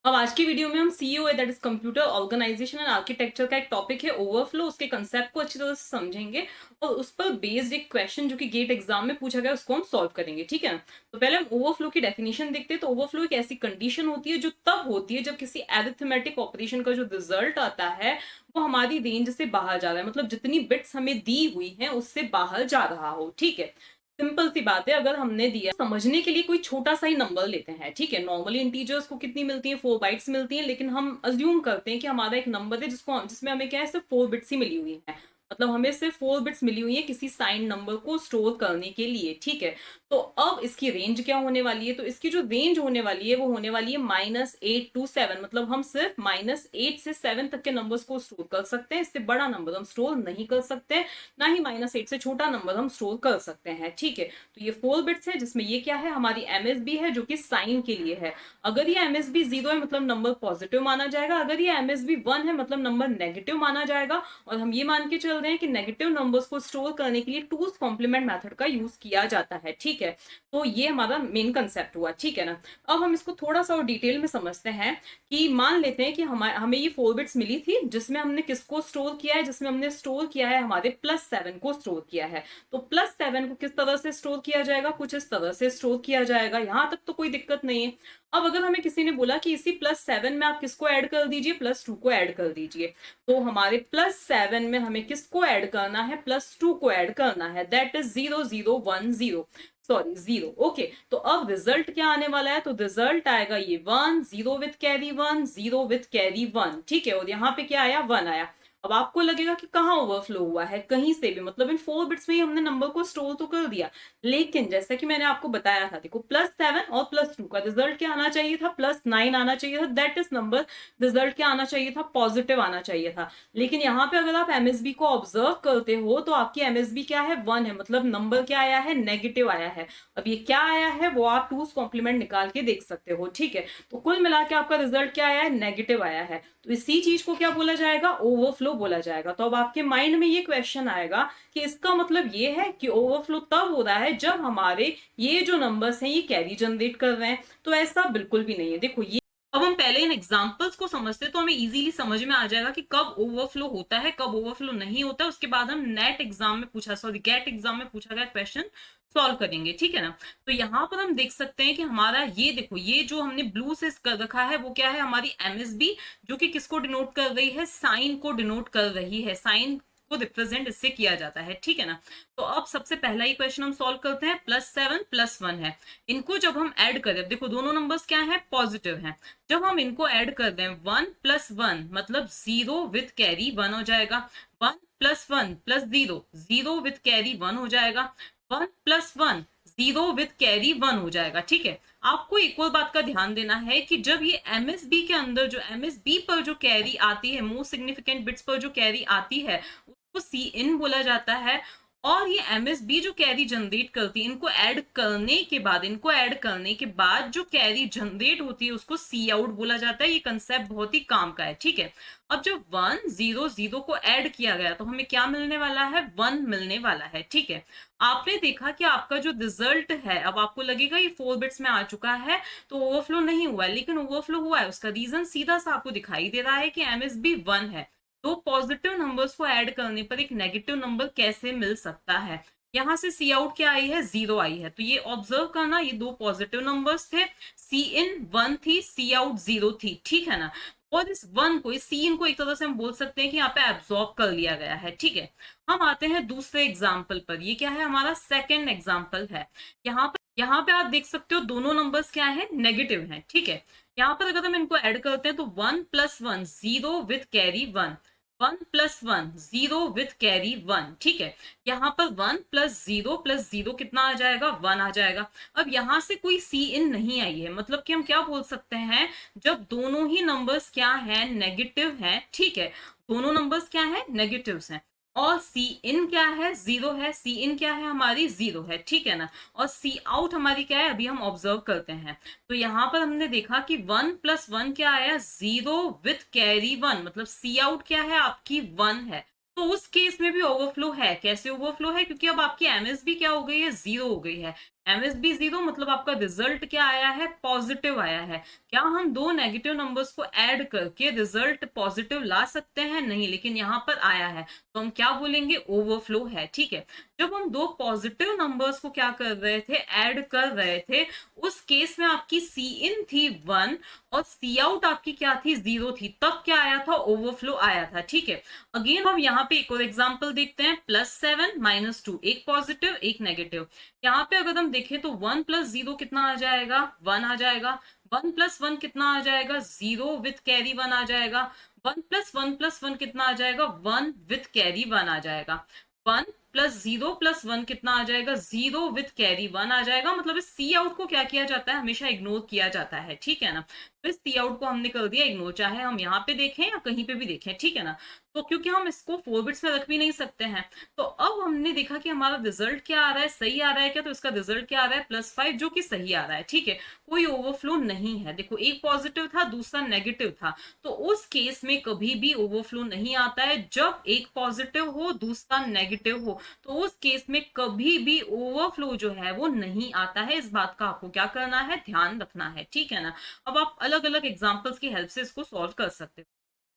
अब आज की वीडियो में हम CEO that is computer organization and architecture का एक टॉपिक है ओवरफ्लो, उसके कंसेप्ट को अच्छी तरह से समझेंगे और उस पर बेस्ड एक क्वेश्चन जो कि गेट एग्जाम में पूछा गया उसको हम सॉल्व करेंगे। ठीक है ना। तो पहले हम ओवरफ्लो की डेफिनेशन देखते हैं। तो ओवरफ्लो एक ऐसी कंडीशन होती है जो तब होती है जब किसी एरिथमेटिक ऑपरेशन का जो रिजल्ट आता है वो हमारी रेंज से बाहर जा रहा है, मतलब जितनी बिट्स हमें दी हुई है उससे बाहर जा रहा हो। ठीक है। सिंपल सी बात है, अगर हमने दिया समझने के लिए कोई छोटा सा ही नंबर लेते हैं। ठीक है। नॉर्मली इंटीजर्स को कितनी मिलती है, 4 बाइट्स मिलती है, लेकिन हम अज्यूम करते हैं कि हमारा एक नंबर है जिसमें हमें क्या है, सिर्फ 4 बिट्स ही मिली हुई है। मतलब हमें सिर्फ 4 बिट्स मिली हुई है किसी साइन नंबर को स्टोर करने के लिए। ठीक है। तो अब इसकी रेंज क्या होने वाली है, तो इसकी जो रेंज होने वाली है वो होने वाली है -8 to 7। मतलब हम सिर्फ -8 से 7 तक के नंबर्स को स्टोर कर सकते हैं, इससे बड़ा नंबर हम स्टोर नहीं कर सकते, ना ही -8 से छोटा नंबर हम स्टोर कर सकते हैं। ठीक है। तो ये 4 बिट्स है जिसमें ये क्या है, हमारी एमएसबी है जो कि साइन के लिए है। अगर ये एमएसबी 0 है मतलब नंबर पॉजिटिव माना जाएगा, अगर ये एमएसबी 1 है मतलब नंबर नेगेटिव माना जाएगा। और हम ये मान के चल रहे हैं कि नेगेटिव नंबर्स को स्टोर करने के लिए टूज कॉम्प्लीमेंट मेथड का यूज किया जाता है। ठीक है। तो ये हमारा मेन कंसेप्ट हुआ। ठीक है ना। अब हम इसको थोड़ा सा और डिटेल में समझते हैं कि मान लेते हैं कि हमें ये 4 बिट्स मिली थी जिसमें हमने किसको स्टोर किया है, जिसमें हमने स्टोर किया है हमारे +7 को स्टोर किया है। तो +7 को किस तरह से स्टोर किया जाएगा, कुछ इस तरह से स्टोर किया जाएगा। यहां तक तो कोई दिक्कत नहीं है। अब अगर हमें किसी ने बोला कि इसी +7 में आप किसको ऐड कर दीजिए, +2 को ऐड कर दीजिए, तो हमारे +7 में हमें किसको ऐड करना है, +2 को ऐड करना है। That is 0010, sorry 0। ओके। तो अब रिजल्ट क्या आने वाला है, तो रिजल्ट आएगा ये 1, 0 विथ कैरी 1, 0 विथ कैरी 1। ठीक है। और यहाँ पे क्या आया, 1 आया। अब आपको लगेगा कि कहाँ ओवरफ्लो हुआ है, कहीं से भी, मतलब इन 4 बिट्स में ही हमने नंबर को स्टोर तो कर दिया। लेकिन जैसा कि मैंने आपको बताया था, देखो +7 और +2 का रिजल्ट क्या आना चाहिए था, +9 आना चाहिए था। दैट इज नंबर रिजल्ट क्या आना चाहिए था, पॉजिटिव आना चाहिए था। लेकिन यहाँ पे अगर आप एमएसबी को ऑब्जर्व करते हो तो आपकी एमएसबी क्या है, 1 है, मतलब नंबर क्या आया है, नेगेटिव आया है। अब ये क्या आया है वो आप टूज कॉम्प्लीमेंट निकाल के देख सकते हो। ठीक है। तो कुल मिला के आपका रिजल्ट क्या आया है, नेगेटिव आया है। तो इसी चीज को क्या बोला जाएगा, ओवरफ्लो बोला जाएगा। तो अब आपके माइंड में ये क्वेश्चन आएगा कि इसका मतलब ये है कि ओवरफ्लो तब हो रहा है जब हमारे ये जो नंबर्स हैं ये कैरी जनरेट कर रहे हैं। तो ऐसा बिल्कुल भी नहीं है। देखो ये, अब हम पहले इन एग्जांपल्स को समझते हैं तो हमें इजीली समझ में आ जाएगा कि कब ओवरफ्लो होता है, कब ओवरफ्लो नहीं होता है। उसके बाद हम नेट एग्जाम में पूछा, सॉरी गेट एग्जाम में पूछा गया क्वेश्चन सॉल्व करेंगे। ठीक है ना। तो यहाँ पर हम देख सकते हैं कि हमारा ये देखो, ये जो हमने ब्लू से कर रखा है वो क्या है, हमारी एमएसबी, जो कि किसको डिनोट कर रही है, साइन को डिनोट कर रही है। साइन को रिप्रेजेंट इससे किया जाता है। ठीक है ना। तो अब सबसे पहला ही क्वेश्चन हम सॉल्व करते हैं। +7 +1 है, इनको जब हम ऐड करें, देखो दोनों नंबर्स क्या है, पॉजिटिव हैं। जब हम इनको ऐड कर दें 1 + 1 मतलब 0 विथ कैरी 1 हो जाएगा। 1 + 1 + 0, 0 विथ कैरी 1 हो जाएगा। 1 + 1 0 विथ कैरी 1 हो जाएगा। ठीक है। आपको एक और बात का ध्यान देना है कि जब ये एमएसबी के अंदर जो एमएसबी पर जो कैरी आती है, मोस्ट सिग्निफिकेंट बिट्स पर जो कैरी आती है उसको सी इन बोला जाता है। और ये एमएसबी जो कैरी जनरेट करती है, इनको ऐड करने के बाद जो कैरी जनरेट होती है उसको सी आउट बोला जाता है। ये कंसेप्ट बहुत ही काम का है। ठीक है। अब जब 1 0 0 को ऐड किया गया तो हमें क्या मिलने वाला है, 1 मिलने वाला है। ठीक है। आपने देखा कि आपका जो रिजल्ट है, अब आपको लगेगा ये 4 बिट्स में आ चुका है तो ओवरफ्लो नहीं हुआ है, लेकिन ओवरफ्लो हुआ है। उसका रीजन सीधा सा आपको दिखाई दे रहा है कि एमएसबी 1 है। दो पॉजिटिव नंबर्स को ऐड करने पर एक नेगेटिव नंबर कैसे मिल सकता है। यहाँ से सी आउट क्या आई है, 0 आई है। तो ये ऑब्जर्व करना, ये दो पॉजिटिव नंबर्स थे, सी इन 1 थी, सी आउट 0 थी। ठीक है ना। और इस 1 को, इस सी इन को एक तरह से हम बोल सकते हैं कि यहाँ पे एब्जॉर्ब कर लिया गया है। ठीक है। हम आते हैं दूसरे एग्जाम्पल पर। ये क्या है, हमारा सेकेंड एग्जाम्पल है। यहाँ पे आप देख सकते हो दोनों नंबर्स क्या है, नेगेटिव हैं। ठीक है। यहाँ पर अगर हम इनको ऐड करते हैं तो 1 + 1 0 विथ कैरी 1, 1 + 1 0 विथ कैरी 1। ठीक है। यहाँ पर 1 + 0 + 0 कितना आ जाएगा, 1 आ जाएगा। अब यहाँ से कोई सी इन नहीं आई है, मतलब कि हम क्या बोल सकते हैं, जब दोनों ही नंबर्स क्या है, नेगेटिव हैं। ठीक है। दोनों नंबर्स क्या है, नेगेटिव्स हैं। और सी इन क्या है, 0 है। सी इन क्या है, हमारी 0 है। ठीक है ना। और सी आउट हमारी क्या है, अभी हम ऑब्जर्व करते हैं। तो यहाँ पर हमने देखा कि 1 + 1 क्या आया, 0 विथ कैरी 1, मतलब सी आउट क्या है, आपकी 1 है। तो उस केस में भी ओवरफ्लो है। कैसे ओवरफ्लो है, क्योंकि अब आपकी एमएसबी क्या हो गई है, 0 हो गई है। MSB 0 मतलब आपका रिजल्ट क्या आया है, पॉजिटिव आया है। क्या हम दो नेगेटिव नंबर्स को ऐड करके रिजल्ट पॉजिटिव ला सकते हैं? नहीं, लेकिन यहाँ पर आया है तो हम क्या बोलेंगे, ओवरफ्लो है। ठीक है, जब हम दो पॉजिटिव नंबर्स को क्या कर रहे थे, ऐड कर रहे थे, उस केस में आपकी सी इन थी 1 और सी आउट आपकी क्या थी, 0 थी, तब क्या आया था, ओवरफ्लो आया था। ठीक है, अगेन हम यहाँ पे एक और एग्जांपल देखते हैं, +7 -2, एक पॉजिटिव एक नेगेटिव। यहाँ पे अगर हम देखें तो 1 + 0 कितना आ जाएगा, 1 आ जाएगा। 1 + 1 कितना आ जाएगा, 0 विथ कैरी 1 आ जाएगा। 1 + 1 + 1 कितना आ जाएगा, 1 विथ कैरी 1 आ जाएगा। 1 + 0 + 1 कितना आ जाएगा, 0 विथ कैरी 1 आ जाएगा। मतलब इस सी आउट को क्या किया जाता है, हमेशा इग्नोर किया जाता है। ठीक है ना, तो इस सी आउट को हमने कर दिया इग्नोर, चाहे हम यहाँ पे देखें या कहीं पे भी देखें। ठीक है ना, तो क्योंकि हम इसको 4 बिट्स में रख भी नहीं सकते हैं, तो अब हमने देखा कि हमारा रिजल्ट क्या आ रहा है, सही आ रहा है क्या, तो इसका रिजल्ट क्या आ रहा है, +5, जो कि सही आ रहा है। ठीक है, कोई ओवरफ्लो नहीं है। देखो, एक पॉजिटिव था, दूसरा नेगेटिव था, तो उस केस में कभी भी ओवरफ्लो नहीं आता है। जब एक पॉजिटिव हो, दूसरा नेगेटिव हो, तो उस केस में कभी भी ओवरफ्लो जो है वो नहीं आता है। इस बात का आपको क्या करना है, ध्यान रखना है। ठीक है ना, अब आप अलग अलग एग्जांपल्स की हेल्प से इसको सॉल्व कर सकते हो।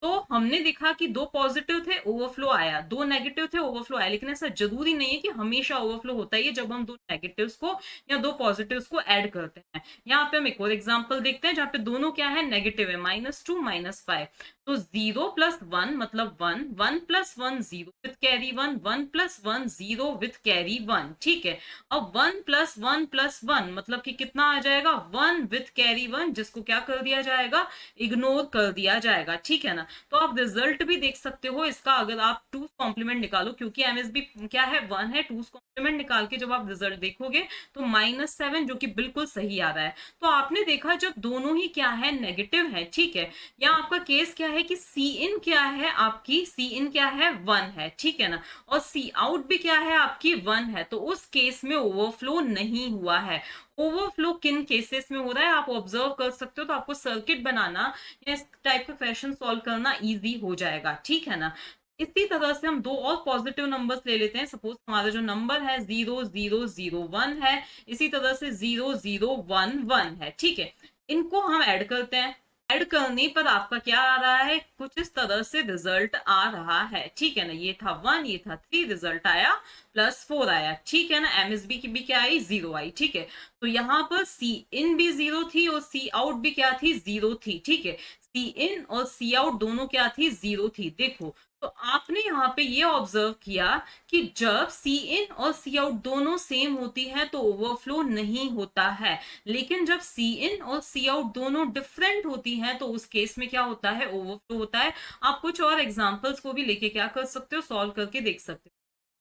तो हमने देखा कि दो पॉजिटिव थे, ओवरफ्लो आया, दो नेगेटिव थे, ओवरफ्लो आया, लेकिन ऐसा जरूरी नहीं है कि हमेशा ओवरफ्लो होता ही है जब हम दो नेगेटिव्स को या दो पॉजिटिव्स को ऐड करते हैं। यहाँ पे हम एक और एग्जांपल देखते हैं जहाँ पे दोनों क्या है, नेगेटिव है, -2 -5। तो 0 + 1 मतलब 1, 1 + 1 0 विथ कैरी 1, 1 + 1 0 विथ कैरी 1। ठीक है, अब 1 + 1 + 1 मतलब कि कितना आ जाएगा, 1 विथ कैरी 1, जिसको क्या कर दिया जाएगा, इग्नोर कर दिया जाएगा। ठीक है ना, तो आप रिजल्ट भी देख सकते हो इसका, अगर आप 2's कॉम्प्लीमेंट निकालो, क्योंकि एमएसबी क्या है, 1 है, 2's कॉम्प्लीमेंट निकाल के जब आप रिजल्ट देखोगे तो -7, जो कि बिल्कुल सही आ रहा है। तो आपने देखा जब दोनों ही क्या है, नेगेटिव है। ठीक है, यहाँ आपका केस क्या है कि सी इन क्या है, आपकी सी इन क्या है, 1 है। ठीक है ना, और सी आउट भी क्या है, आपकी 1 है, तो उस केस में ओवरफ्लो नहीं हुआ है। ओवरफ्लो किन केसेस में हो रहा है आप ऑब्जर्व कर सकते हो, तो आपको सर्किट बनाना या इस टाइप का क्वेश्चन सॉल्व करना इजी हो जाएगा। ठीक है ना, इसी तरह से हम दो और पॉजिटिव नंबर्स ले लेते हैं। सपोज हमारा जो नंबर है 0001 है, इसी तरह से 0011 है। ठीक है, इनको हम ऐड करते हैं। ऐड करने पर आपका क्या आ रहा है, कुछ इस तरह से रिजल्ट आ रहा है। ठीक है ना, ये था 1, ये था 3, रिजल्ट आया +4 आया। ठीक है ना, एमएसबी की भी क्या आई, 0 आई। ठीक है, तो यहाँ पर सी इन भी 0 थी और सी आउट भी क्या थी, 0 थी। ठीक है, सी इन और सी आउट दोनों क्या थी, 0 थी। देखो, तो आपने यहाँ पे ये ऑब्जर्व किया कि जब सी इन और सी आउट दोनों सेम होती है तो ओवरफ्लो नहीं होता है, लेकिन जब सी इन और सी आउट दोनों डिफरेंट होती हैं तो उस केस में क्या होता है, ओवरफ्लो होता है। आप कुछ और एग्जांपल्स को भी लेके क्या कर सकते हो, सॉल्व करके देख सकते हो।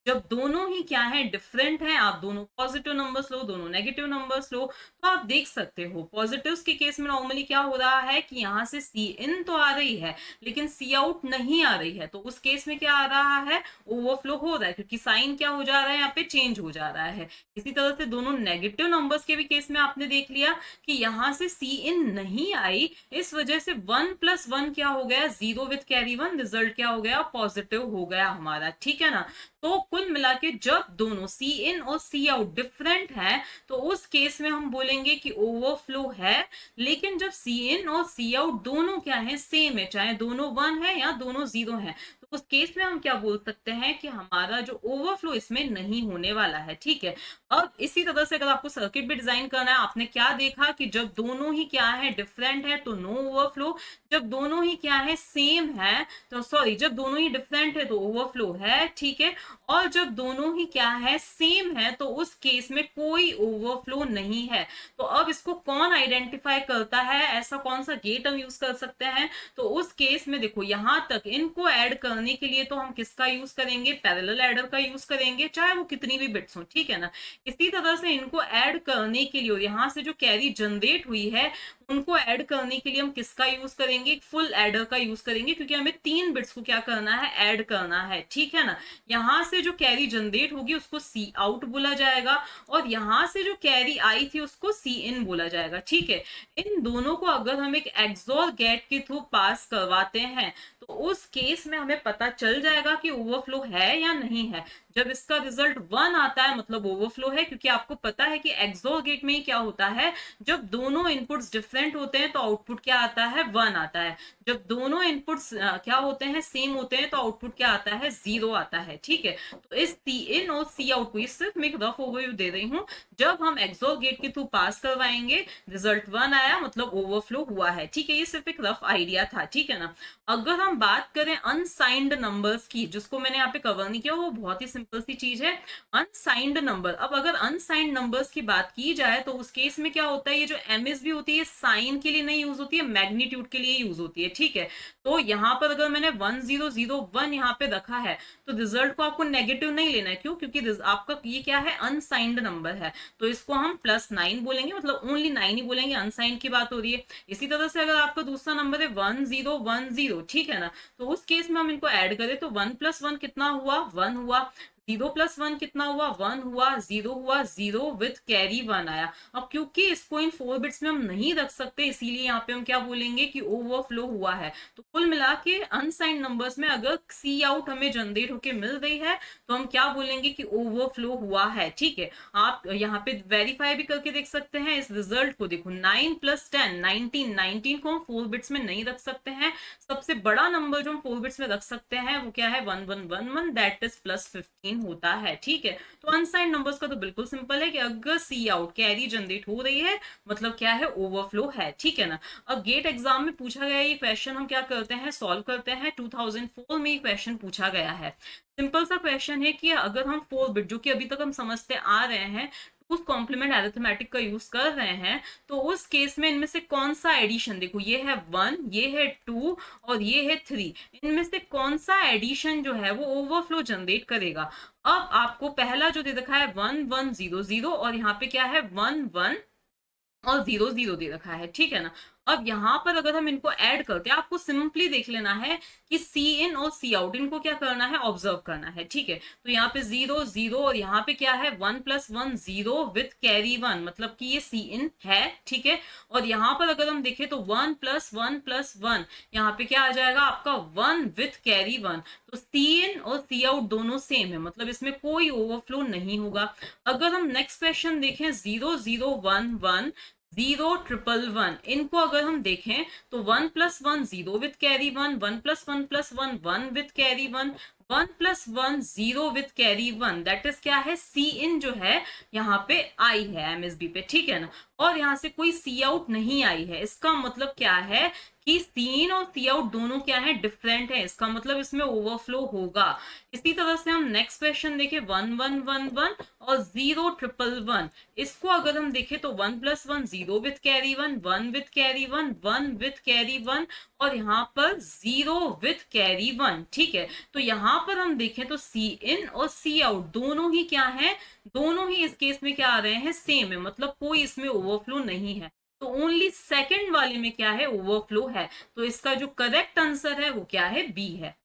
जब दोनों ही क्या है, डिफरेंट है, आप दोनों पॉजिटिव नंबर्स लो, दोनों नेगेटिव नंबर्स लो, तो आप देख सकते हो पॉजिटिव्स के केस में नॉर्मली क्या हो रहा है कि यहाँ से सी इन तो आ रही है लेकिन सी आउट नहीं आ रही है, तो उस केस में क्या आ रहा है, ओवरफ्लो हो रहा है, क्योंकि साइन क्या हो जा रहा है, यहाँ पे चेंज हो जा रहा है। इसी तरह से दोनों नेगेटिव नंबर्स के भी केस में आपने देख लिया कि यहाँ से सी इन नहीं आई, इस वजह से 1 + 1 क्या हो गया, 0 विथ कैरी 1, रिजल्ट क्या हो गया, पॉजिटिव हो गया हमारा। ठीक है ना, तो कुल मिला के जब दोनों सी इन और सी आउट डिफरेंट है तो उस केस में हम बोलेंगे कि ओवरफ्लो है। लेकिन जब सी इन और सी आउट दोनों क्या है, सेम है, चाहे दोनों 1 है या दोनों 0 है, तो उस केस में हम क्या बोल सकते हैं कि हमारा जो ओवरफ्लो इसमें नहीं होने वाला है। ठीक है, अब इसी तरह से अगर आपको सर्किट भी डिजाइन करना है, आपने क्या देखा कि जब दोनों ही क्या है, डिफरेंट है, तो नो ओवरफ्लो। जब दोनों ही क्या है, सेम है, तो सॉरी, जब दोनों ही डिफरेंट है तो ओवरफ्लो है। ठीक है, और जब दोनों ही क्या है, सेम है, तो उस केस में कोई ओवरफ्लो नहीं है। तो अब इसको कौन आइडेंटिफाई करता है, ऐसा कौन सा गेट हम यूज कर सकते हैं, तो उस केस में देखो, यहां तक इनको ऐड करने के लिए तो हम किसका यूज करेंगे, पैरेलल एडर का यूज करेंगे, चाहे वो कितनी भी बिट्स हो। ठीक है ना, इसी तरह से इनको ऐड करने के लिए और यहाँ से जो कैरी जनरेट हुई है उनको ऐड करने के लिए हम किसका यूज करेंगे, फुल एडर का यूज करेंगे, क्योंकि हमें 3 बिट्स को क्या करना है, ऐड करना है। ठीक है ना, यहाँ से जो कैरी जनरेट होगी उसको सी आउट बोला जाएगा और यहाँ से जो कैरी आई थी उसको सी इन बोला जाएगा। ठीक है, इन दोनों को अगर हम एक एक्सोर गेट के थ्रू पास करवाते हैं तो उस केस में हमें पता चल जाएगा कि ओवरफ्लो है या नहीं है। जब इसका रिजल्ट 1 आता है मतलब ओवरफ्लो है, क्योंकि आपको पता है कि एक्सोर गेट में ही क्या होता है, जब दोनों इनपुट्स डिफरेंट होते हैं तो आउटपुट क्या आता है, 1 आता है। जब दोनों इनपुट्स क्या होते हैं, सेम होते हैं, तो आउटपुट क्या आता है, 0 आता है। ठीक है, तो इस सी इन और सी आउट को सिर्फ मैं एक रफ ओवरव्यू दे रही हूँ। जब हम एक्सोर गेट के थ्रू पास करवाएंगे, रिजल्ट 1 आया मतलब ओवरफ्लो हुआ है। ठीक है, ये सिर्फ एक रफ आइडिया था। ठीक है ना। अगर हम बात करें अनसाइंड नंबर्स की, जिसको मैंने यहाँ पे कवर नहीं किया, वो बहुत ही सिंपल सी चीज है, अनसाइंड नंबर। अब अगर अनसाइंड नंबर्स की बात की जाए तो उस केस में क्या होता है, ये जो एमएसबी होती है साइन के लिए नहीं यूज होती है, मैग्नीट्यूड के लिए यूज होती है। ठीक है, तो यहाँ पर अगर मैंने 1001 यहाँ पे रखा है तो रिजल्ट को आपको नेगेटिव नहीं लेना है। क्यों? क्योंकि आपका ये क्या है, अनसाइंड नंबर है, तो इसको हम +9 बोलेंगे, मतलब ओनली 9 ही बोलेंगे, अनसाइंड की बात हो रही है। इसी तरह से अगर आपका दूसरा नंबर है 1010, ठीक है ना, तो उस केस में हम इनको ऐड करें तो 1+1 कितना हुआ, 1 हुआ। 0+1 कितना हुआ, 1 हुआ। 0 हुआ, 0 विथ कैरी 1 आया। अब क्योंकि इसको इन 4 बिट्स में हम नहीं रख सकते, इसीलिए यहाँ पे हम क्या बोलेंगे कि ओवरफ्लो हुआ है। तो कुल मिला के अनसाइंड नंबर्स में अगर सी आउट हमें जनरेट होके मिल रही है तो हम क्या बोलेंगे कि ओवरफ्लो हुआ है। ठीक है, आप यहाँ पे वेरीफाई भी करके देख सकते हैं इस रिजल्ट को। देखो 9 + 10 19, 19 को हम 4 बिट्स में नहीं रख सकते हैं। सबसे बड़ा नंबर जो हम 4 बिट्स में रख सकते हैं वो क्या है, 1111, दैट इज +15 होता है। ठीक है, तो अनसाइंड नंबर्स का तो बिल्कुल सिंपल है कि अगर सी आउट कैरी जनरेट हो रही है मतलब क्या है, ओवरफ्लो है। ठीक है ना। अब गेट एग्जाम में पूछा गया ये क्वेश्चन हम क्या करते हैं, सॉल्व करते हैं। 2004 में ये क्वेश्चन पूछा गया है। सिंपल सा क्वेश्चन है कि अगर हम 4 बिट, जो कि अभी तक हम समझते आ रहे हैं, उस कॉम्प्लीमेंट अरिथमेटिक का यूज कर रहे हैं, तो उस केस में इनमें से कौन सा एडिशन, देखो ये है 1, ये है 2 और ये है 3, इनमें से कौन सा एडिशन जो है वो ओवरफ्लो जनरेट करेगा। अब आपको पहला जो दे रखा है 1100 और यहाँ पे क्या है 11 और 00 दे रखा है। ठीक है ना। अब यहाँ पर अगर हम इनको ऐड करते हैं, आपको सिंपली देख लेना है कि सी इन और सी आउट, इनको क्या करना है, ऑब्जर्व करना है। ठीक है, तो यहाँ पे 0 0 और यहाँ पे क्या है 1+1 0 विथ कैरी 1, मतलब कि ये सी इन है। ठीक है, और यहाँ पर अगर हम देखें तो 1+1+1, यहाँ पे क्या आ जाएगा आपका 1 विथ कैरी 1। तो सी इन और सी आउट दोनों सेम है, मतलब इसमें कोई ओवरफ्लो नहीं होगा। अगर हम नेक्स्ट क्वेश्चन देखें 0011 011, इनको अगर हम देखें तो 1+1 0 with carry 1, 1+1+1 1 with carry 1, 1+1 0 with carry 1, that is क्या है, सी इन जो है यहाँ पे आई है एमएसबी पे। ठीक है ना। और यहाँ से कोई सी आउट नहीं आई है, इसका मतलब क्या है कि सी इन और सी आउट दोनों क्या है, डिफरेंट है, इसका मतलब इसमें ओवरफ्लो होगा। इसी तरह से हम नेक्स्ट क्वेश्चन देखें 1111 और 0111, इसको अगर हम देखें तो 1+1 0 with carry 1, 1 with carry 1, 1 with carry 1 और यहाँ पर 0 विथ कैरी 1। ठीक है, तो यहाँ पर हम देखें तो सी इन और सी आउट दोनों ही क्या है, दोनों ही इस केस में क्या आ रहे हैं, सेम है, मतलब कोई इसमें ओवरफ्लो नहीं है। तो ओनली सेकंड वाले में क्या है, ओवरफ्लो है। तो इसका जो करेक्ट आंसर है वो क्या है, बी है।